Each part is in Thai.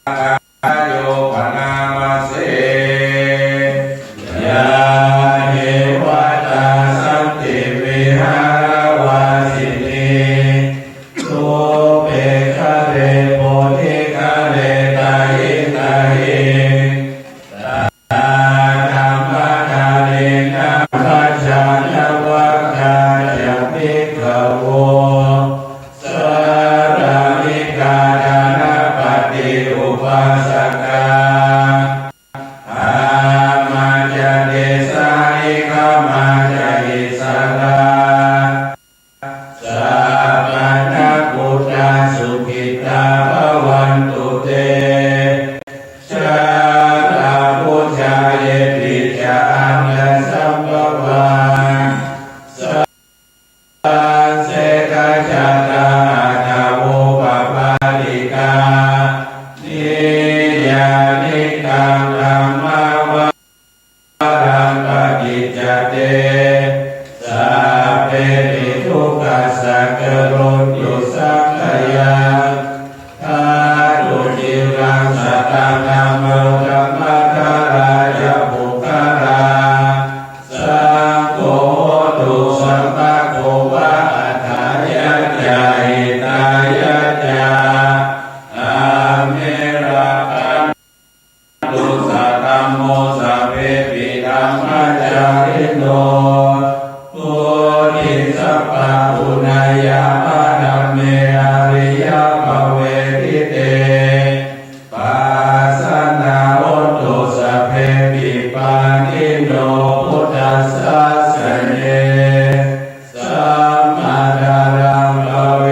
โยปนามาเสยาเนวตาสันติวิหารวาสินีทุเปคะเรโพธิคะเรตาหิตาหิตาธรรมทาเรนะคัจฉานวัคคาจะภิกขโวสรามิกาดานะปฏิอุปาสกาอามาจเดสานิกามาจอิสราสัพพะนักพุทธาสุขิตาภวันตุเตชาลาพุทธาเยปิจานัสสัมภวันสัสเสกจตาทาโวปปาลิกานิยานิกังธัมมาวารังปฏิจจเตสัพเพปิทุกขัสสะกโรตุสัพพยังทาตุจิรังสัตตังธัมโมธัมมัคคาราจะปุคคาราสังโฆตุสัมภะโควะอัฏฐายะจาหิตายะจาอาเมระคันตุสัตตัมโมสัพเพปิธัมมัจจาริโนปุถิสัพพะปุณายาภาธัมเมอริยภเวทิเตปัสสนาโหตุสัพเพปิปานิโนพุทธัสสะสะเนสัมมาดารังภเว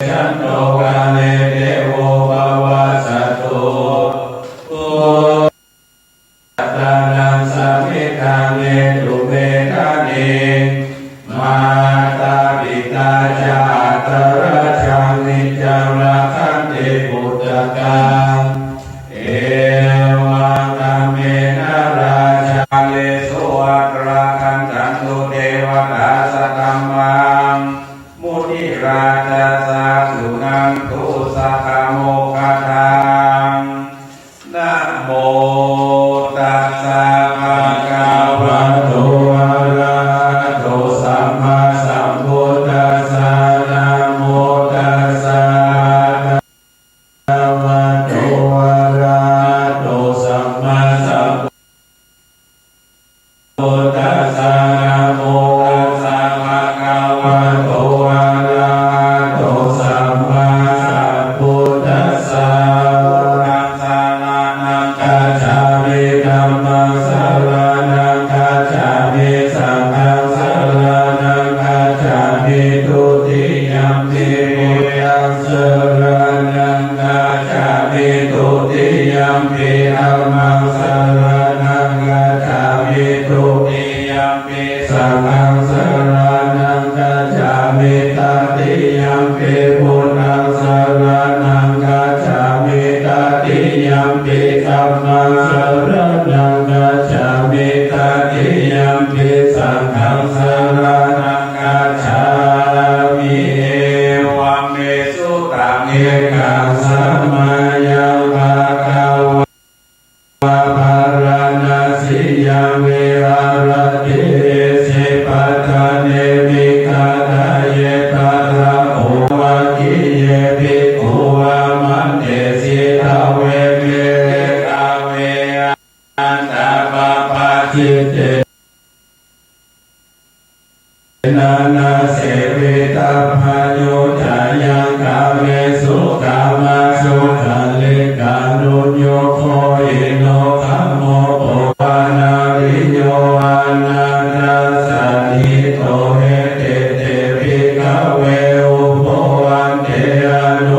ชันโตกาเลเทโวภวะสัตโตปุตตานังสัมมิทาเนตุเมธาเนมาตาปิตาจาตระชังนิจจังรักขันติพุทธกังเอวังธัมเมนะราชาเลสุอัตราคันตันตุเทวตาสตัมมังมุนิราชสาสุนันตุสัพพโมคคัตถังนะโมตัสสะภะคะวะโตอะระหะโตสัมมาสัมพุทธัสสะนะโมตัสสะภะคะวะโตอะระหะโตสัมมาสัมพุทธัสสะนะโมตัสสะภะคะวะโตอะระหะโตสัมมาสัมพุทธัสสะธัมสรณังคัจฉามิธัมมังสรณังคัจฉามิสังฆังสรณังคัจฉามิทุติยัมปิพุทธังสรณังคัจฉามิทุติยัมปิธัมมังสรณังคัจฉามิทุติยัมปิสังฆังสรณังคัจฉามิตติยัมปิพุทธังสรณังคัจฉามิตติยัมปิธัมมังสรณังคัจฉามิตติยัมปิสังฆังสรณังคัจฉามิเอวังเมสุตังเอกังสัมมายังภะคะวะภาราณสียังวิหารติสิปัฏฐาเนมิคาทาเยตาระโอวะกิเยภิกขุวามันเตสิทาเวเมเลกาเวอันตาปะปะจิตเตนานาเสวิตาพายุจายังกาเวสุกามาสุขันลิกานุโยโคอิโนคัมโมโปวานาริโยอานานาสันนิโตเฮเตเตปิกเวอุปวันเตอนุ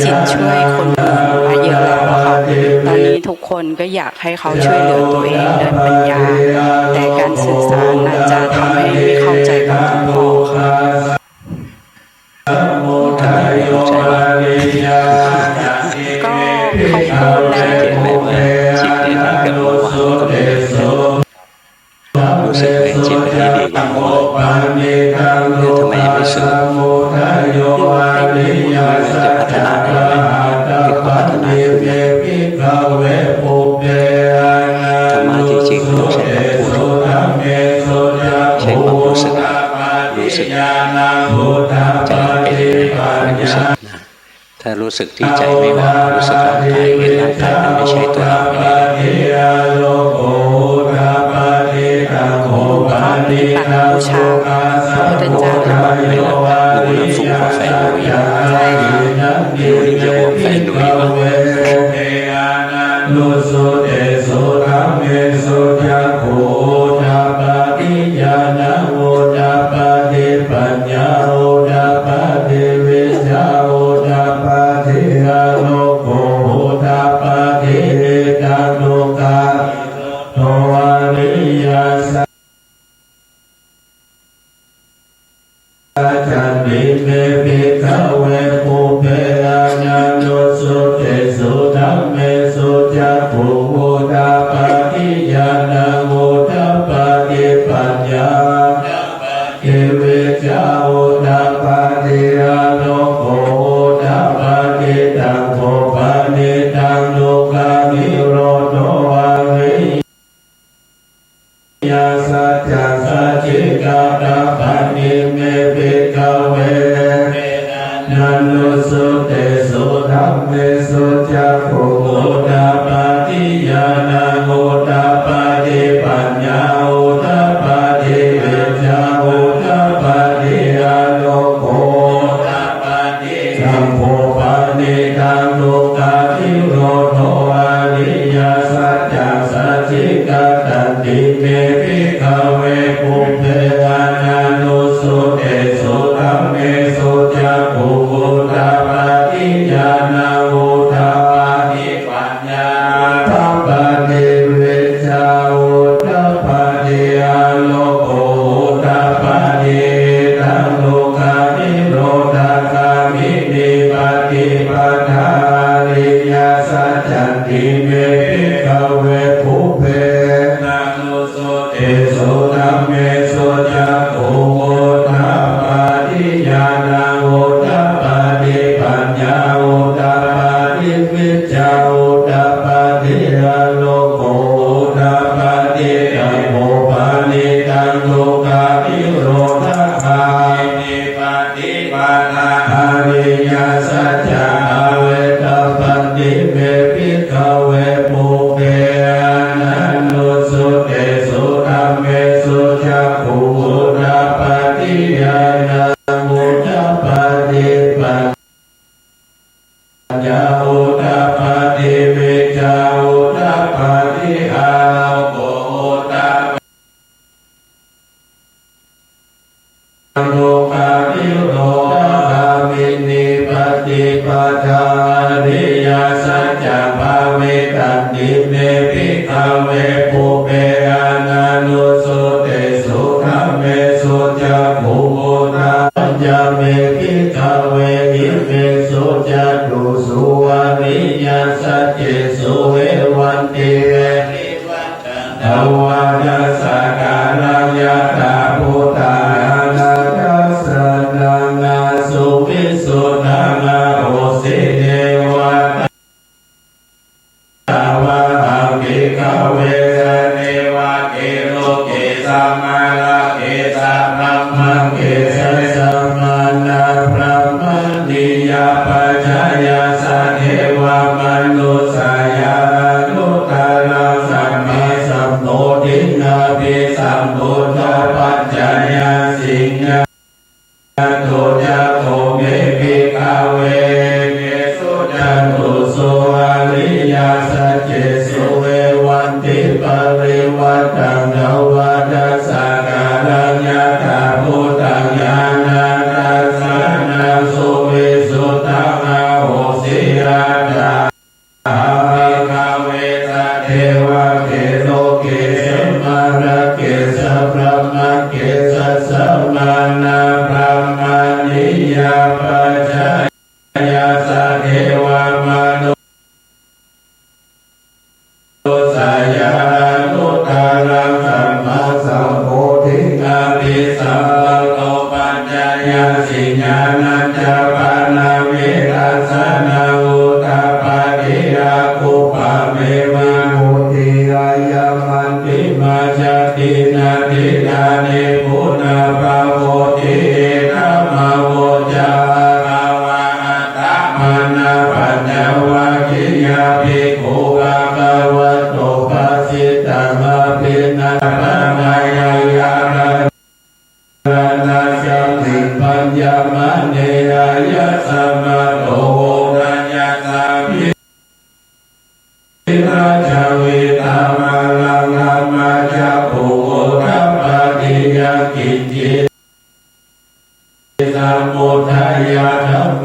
จิตช่วยคนอื่นมาเยอะแล้วอะค่ะตอนนี้ทุกคนก็อยากให้เขาช่วยเหลือตัวเองโดยปัญญาแต่การสื่อสารอาจจะทำให้ไม่เข้าใจกันทุกข้อค่ะทำไมไม่เข้าใจก็เขาพูดแล้วสังเกตไหมว่าจิตดีๆกับเมื่อวานก็ไม่เหมือนกันรู้สึกไหมจิตมันดีๆกับเมื่อวานแล้วทำไมยังไม่สุดมันจะพัฒนาได้ไหมที่เขาพัฒนาอยู่ธรรมะจริงๆต้องใช้คำพูดใช้ความรู้สึกใจเป็นรู้สึกนะถ้ารู้สึกที่ใจไม่ว่ารู้สึกร่างกายเห็นร่างกายมันไม่ใช่ตัวเราไม่ได้บูชาพระพุทธเจ้าไม่ละหนูฟุ้งกว่าแฟนหนูอีกหนูนี่จะห่วงแฟนหนูอีกวะนุสุเตสุธรรมเมสุจักขุจาปฏิญาณโมจาปฏิปัญญาโมจาปฏิวิชาโมจาปฏิอาโลโกโมจาปฏิจานุกาโทวาริยาสัจันติเมภิกขเวปุเพอาญาโนสุเตสุธัมเมสุจักขุโมตาปฏิญาณโมตาปฏิปัญญาเอเวจาโมตาปฏิอาโลโกโมตาปฏิตังโภปนิตังโลกามิโรโตวาริยาสัจจสัจจิกาตาปันนิเมภิกขเวนันโนสุเตสุธัมเมสุจักขุโมตาปฏิญาณโมตาปฏิปัญญาโมตาปฏิเวชาโมตาปฏิอาโลโกตาปฏิสัมโภปนิตังโลกาภิโรโทวาริยาสัจจสัจจิกาตันติเมภิกขเวปุเพอาญาโนสุเตสุธัมเมสุจักขุโมตาปฏิญาณโมตาปฏิปัญญาตาปฏิเวชาโมตาปฏิอาโลโกโมตาปฏิตังโลกานิโรธาคามินิปฏิปทาริยสัจจันติเมภิกขเวปุเพนะโนสุเตสุธัมเมสุจักขุโมตาปฏิญาณโมตาปฏิปัญญาโมตาปฏิวิชาโมตาปฏิอาโลโกโมตาปฏิตังโภปนิตังโลกาภิโรธาคามิปฏิปทาอริยสัจจาเวตาปันติเมภิกขเวปุเพอานันโนสุเตสุธัมเมสุจักขุโมตาปฏิญาณโมตาปฏิปัญญาโมตาปฏิวิชาโมตาปฏิอาโลโกโมตาโลกาภิโรธาคามินิปฏิปทาริยสัจจภาเวตันติเมภิกขเวปุเพอานันโนสุเตสุธัมเมสุจักขุโมตาปัญญาเมภิกขเวหิเมสุจักขุสุวาริยสัจเจสุเววันติเวทวานัสสการังยะตาพุทธานาคัสสนังนาสุวิสุทธังนาโอสิเทวตาวะหังภิกขเวสเนวะเกโลเกสัมมาละเกสัมมังมังเกสัมมานาพระมณิยาปัจจายาสัทเทวมนุสายานุตตรังสัมมาสัมโพธินาภิสัมพุทธปัจจายาสิงห์โตจักโขเมภิกขเวเกสุจันตุสุอาริยสัจเจสุเววันติปริวัตังนวัฏสการังยะถาพุทธังญาณทัสสะนังสุวิสุทธัง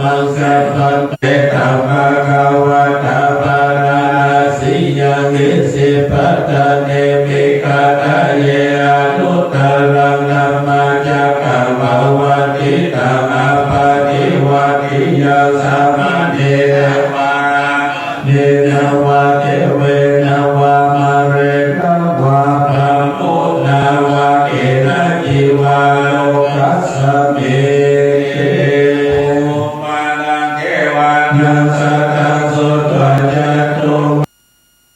มังสัพพะเตตัมภะคะวะตาปาราณสียังหิสิปัตตะเนมิกาตะเยอนุตตรังธัมมาจักขังภวัตติตังอปาติวัตติยังสัมมาเนวาเนวะเทเวนวะมะเรณวะพระมุนาวะเกนะจิวาโลกัสสมิมานังเทวานังสัตตังสุตวะจัตตุ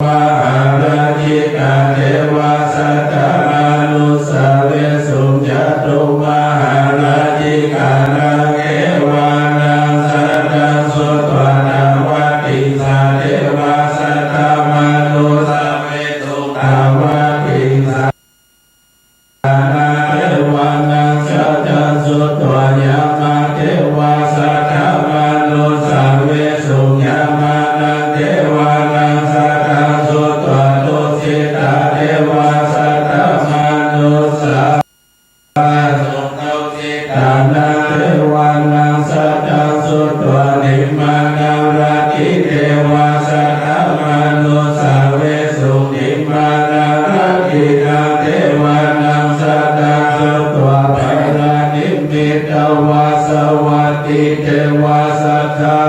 มหาราชิกาเทวาสัตตานุสาเวสุจัตตุมหาราชิกานังเอวานังสัตตังสุตวะนาวัตติสาเทวาสัตตานุสาเวสุตาวะติสานาเทวานังสัตตังสุตวะยามาเทวาสัตตานุสาเวสุยามานังเทวานังสัตตังสุตวะตุสิตาเทวาสัตตานุสาสุตุสิตานาเทวานังสัตตังสุตวะนิมมานาราติเทวาสัตตานุสาเวสุนิมมานาราตินาเทวานังสัตตังสุตวะปารานิมิตวาสวัตติเทวาสัทธา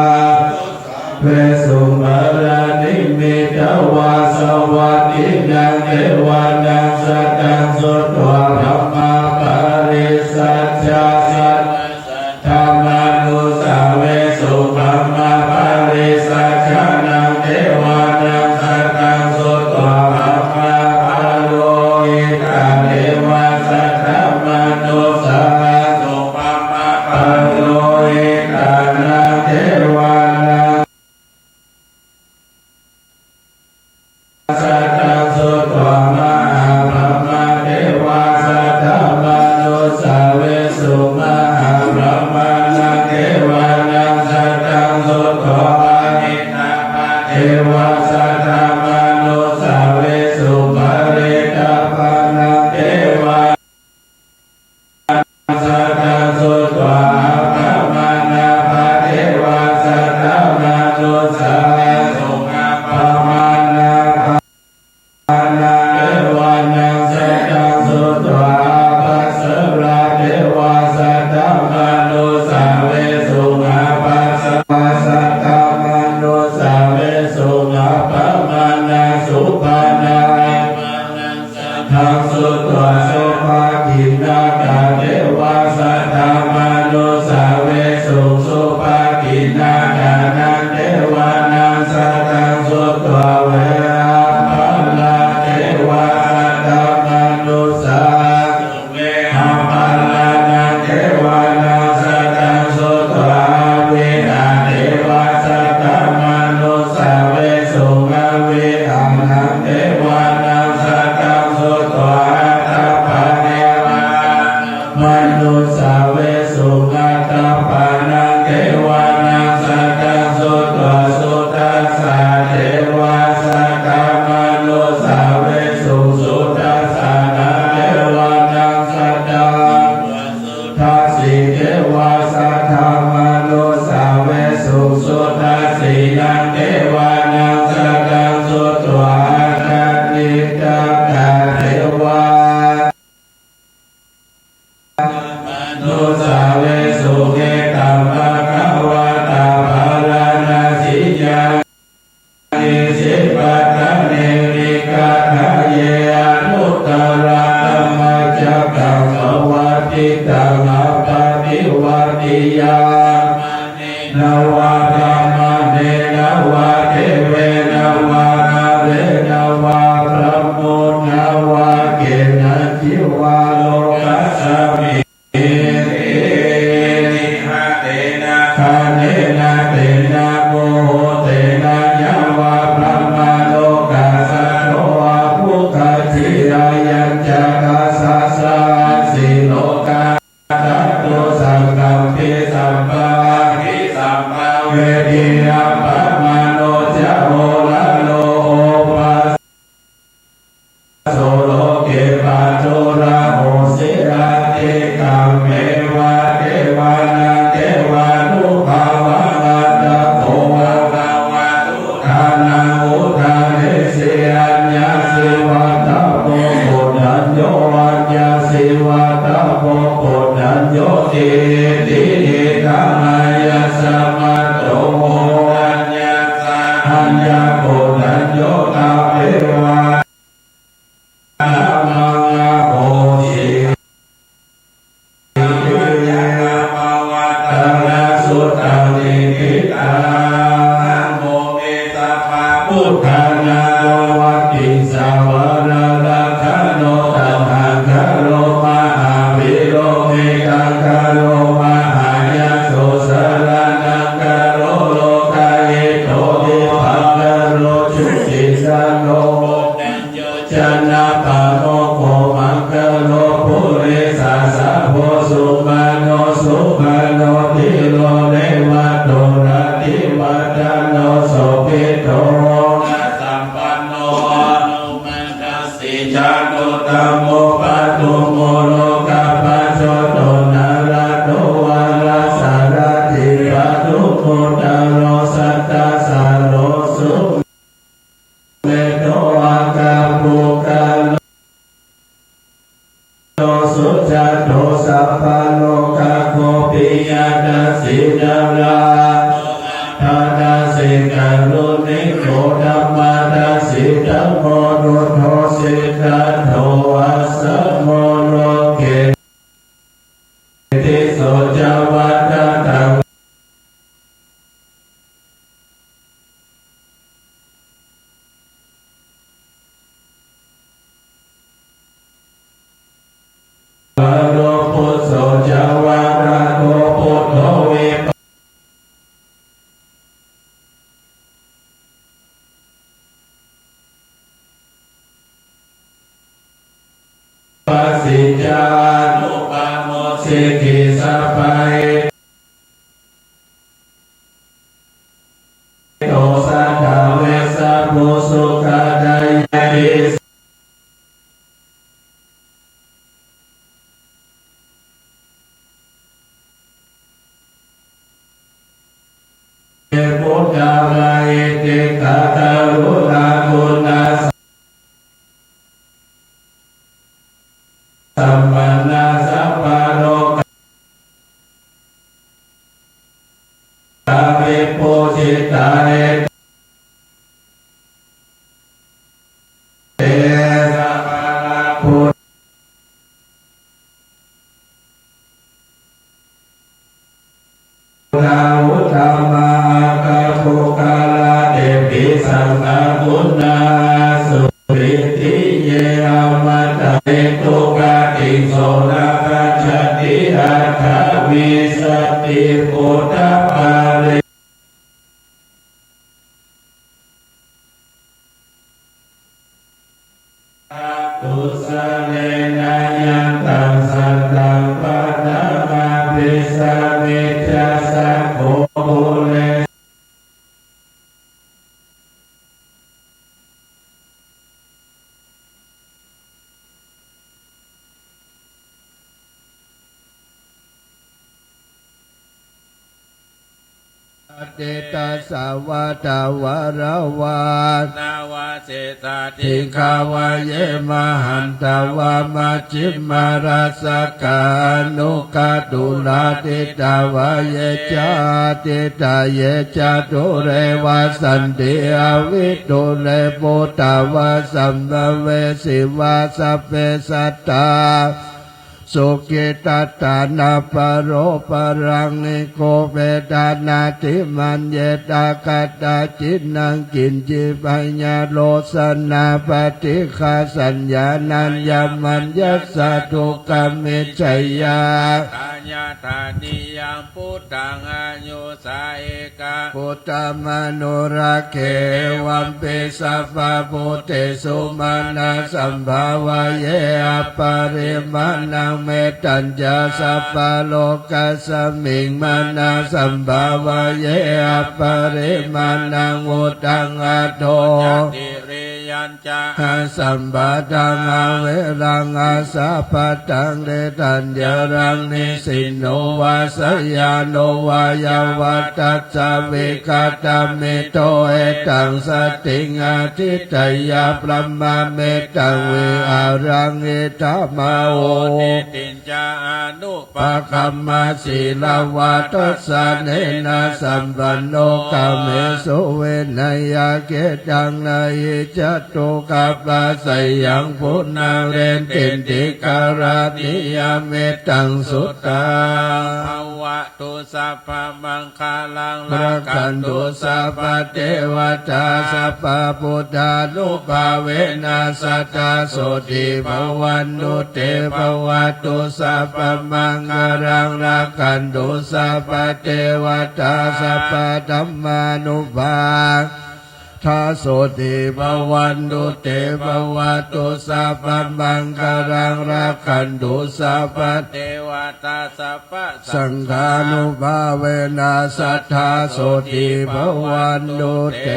เวสุมารานิมิตวาสวัตตินังเทวานังสัตตังสุตวะธรรมาปาริสัจจสัตธรรมานุสาเวสุธรรมาปาริสัจจานังเทวานังสัตตังสุตวะธรรมาปาโลหิตาเทวาสัตธรรมานุสาสุปมาปาโลหิตานังเทวานังสัตตังสุตวะมหาพรหมเทวาสัตตมนุสาเวสุมหาพรหมานังเทวานังสัตตังสุตวะปานินาภาเทวาสัตตมนุสาเวสุปาริตาภานังเทวาสัตตังสุตวะพรหมานาภาเทวาสัตตมนุสาเวสุงาภามานาภานาเทวานังสัตตังสุตวะปัสสราเทวาสัตตมนุสาเวสุงาปัสสวะสัตตมนุสาเวสุงาปะมานาสุปานาทังสุตวะสุภากินาคาเทวาสัตตมนุสาเวสุสุภากินาคานังเทวานังสัตตังสุตวะเวหาปาเทวาสัตตมนุสาเวหาปานังเทวานังสัตตังสุตวะเวหาเทวาสัตตมนุสาเวสุงาเวหานังเทวานังสัตตังสุตวะตัปปะเทวามนุสาเวสุงาตัปปะนังเทวานังสัตตังสุตวะสุตัสสะเทวาสัตตมนุสาเวสุสุตัสสะนาเทวานังสัตตังทัสสิเทวาสัตตมนุสาเวสุสุทัสสินังเทวานังสัตตังสุตวะกัตติตกะเทวานุสาเวสุเกตัมภะคะวะตาภาราณสียังนิสิปัตตะเนมิกาทะเยอนุตตรังธัมมาจักขังภวัตติตังอปาติวัตติยังนวะธรรมเนนวะเทเวนวะหะเรนวะพระมุนาวะเกนะจิวาโลกัสสมิคาเนนะเตนะโมโหเตนะยวะพระมาโลกัสสะโตอะภุคติรายัญจักขัสสะสะสิโลกาทัตโตสังฆัมปิสัมปะทิสัมภเวทิยัปปะมาโนจะโหละโลโอปัสโสโลเกปัจจุระโหสิราติกัมเมวะเทวานังเทวานุภาวะ พุทธโลสัตตสาโลสุเมโตอากาภูกาโลสุจัตโตสัพพะโลกาโคปิยาตสิดาราทาดาสิกาลุนิโกธัมมาดาสิตัมโมนุโทสิตัตโทอัสสะโมโลเกติโสจาวัตตังโลพุทโสจาวาระโกพุทโธวิปัสสิจานุปาโมสิกิสัพพะโตสัทธาเวสะภูสุขะไดยิพุทธาลายติกาตารุณาคุณาสัมปันนาสัพพะโลกาวิปุจิตาเอเตสัพพะพุทธาวุฒามาคาภูกาลาเดปิสังฆปุณณาสุริติเยอมตะเอตุกาติโสนาคัจจติอัฏฐวิสติพุทธปาริตุสะเลนะยันตังสัตตังปะนะมาภิสามิจัสสะโคภูเลเตตาสาวาตาวารวานาวาเสตาทิขาวาเยมหันตาวามาจิมมาราสกานุกาตุลาติตาวาเยจาติตาเยจาตุเรวาสันติอวิตุเรปุตตาวาสัมภเวสิวาสัพเพสัตตาสุกิตัตตานาปโรปรังนิโกเปตานาติมันเยตากาตาจิตนังกินจิปัญญาโลสนาปฏิฆาสัญญานัญญมัญญสัตตุกรรมิชัยยาตัญญาตานิยังพุทธังอนุสาเอกะพุทธมนุระเขวัมปิสัพพะพุทธสุมาณสัมภาวะเยอปริมาณังเมตัญญาสัพพะโลกัสสมิงมานาสัมภาวะเยอปริมาณังวุตังอโตติริยัญจาสัมปะทังอเวรังอาสาปะตังเดตัญญารังนิสินโนวาสยาโนวายาวัตตัสสะวิกาตเมโตเอตังสติงอาทิตยาปรมาเมตังวิอารังเอตมาโอตินจาอนุปะคัมมาศีลวัตสะเนนะสัมปันโนกาเมสุเวนยาเกตังนายจัตตุกัปปะสยังพุทนาเรนตินติการานิยเมตังสุตตาภวะตุสัพพมังคาลังละกันตุสัพพเทวตาสัพพพุทธานุภาเวนัสตตาโสติภวันตุเตภวตุสัพพมังคาลังละกันตุสัพพเทวตาสัพพธัมมานุภา ทาโสติภวันตุเตภวตุสัพพมังคลังรักขันตุสัพพเทวตาสัพพสังฆานุภาเวนะสัทธาโสติภวันตุเต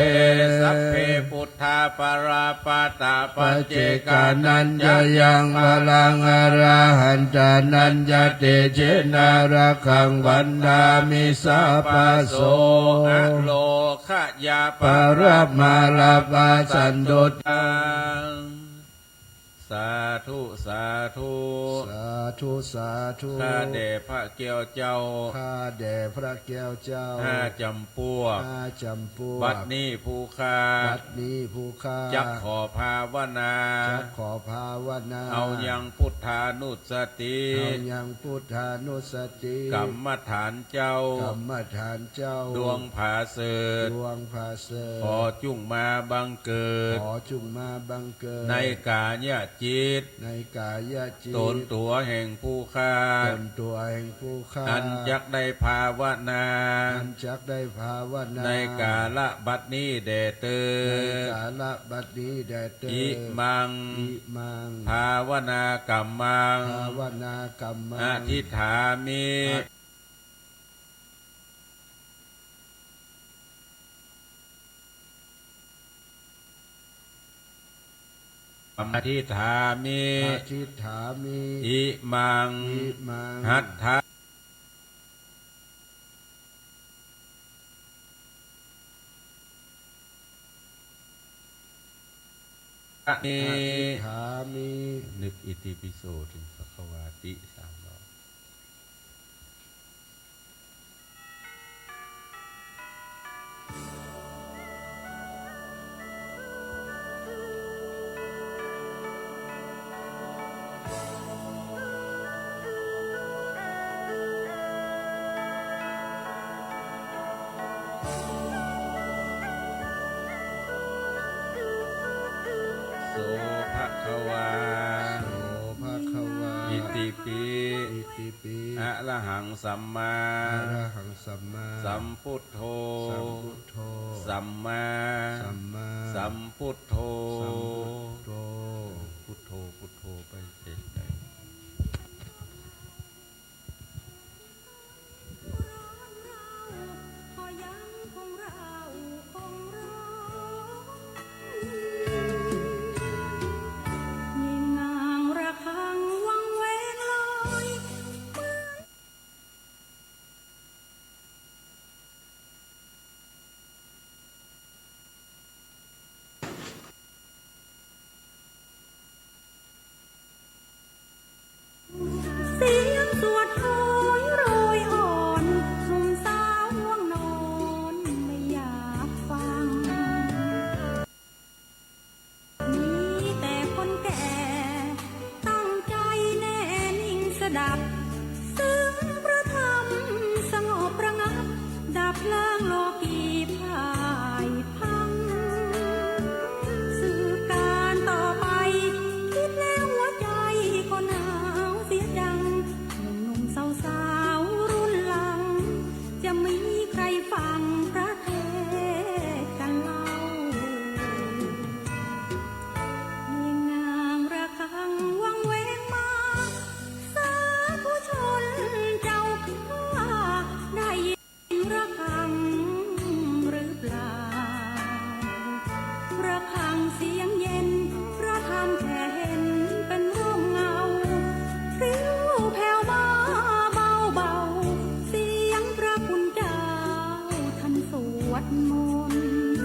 สัพเพพุทธาปราปาตาปัจเจกานัญญยังพลังอรหันตานัญญเตเจนารักขังวันนามิสัพพโสอโลขยาปรมาลาปาสันตุตังสาธุสาธุสาธุสาธุข้าแด่พระแก้วเจ้าข้าแด่พระแก้วเจ้าห้าจำพวกบัดนี้ผู้ข้าจักขอภาวนาเอายังพุทธานุสติกรรมฐานเจ้าดวงผาเสดขอจุงมาบังเกิดในกายจิตตนตัวแห่งผู้ข้าอันจักได้ภาวนาในกาละบัดนี้แด่เตออิมังภาวนากรรมังอธิษฐามิอธิษฐามิอิมังหัตถะนึกอิติปิโสถึงภควาติ3 รอบโสภควาอิติปิอะระหังสัมมาสัมพุทโธสัมมาสัมพุทโธพุทโธพุทโธไปเจ็ดใจเสียงสวดโหยโรยอ่อนหนุ่มสาวง่วงนอนไม่อยากฟังมีแต่คนแก่ตั้งใจแน่นิ่งสดับซึ้งพระธรรมสงบระงับดับเพลิงโลกีพ่ายพังสื่อการต่อไปคิดแล้วหัวใจก็หนาวเสียจังหนุ่มๆสาวๆรุ่นหลังจะมีใครฟังพระเทศน์กันเล่าเพียงนางระฆังวังเวงมาสาธุชนเจ้าข้าได้ยินระฆังหรือเปล่าระฆังเสียงเย็นพระธรรมแผ่เห็นเป็นร่มเงาพริ้วแผ่วมาเบาๆเสียงพระคุณเจ้าท่านสวดมนต์ อ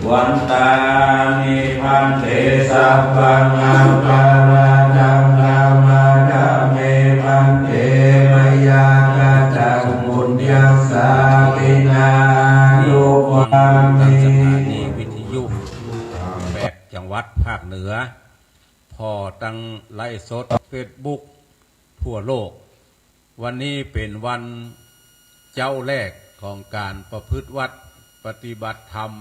วันตานิพันเตสัพพังอัปปาราดังนามาดาเมพันเตมยากาจังบุญญาสาวินานุวามิ สถานีวิทยุ8จังหวัดภาคเหนือพอตั้งไลฟ์สดเฟซบุ๊กทั่วโลกวันนี้เป็นวันเจ้าแรกของการประพฤติวัดปฏิบัติธรรม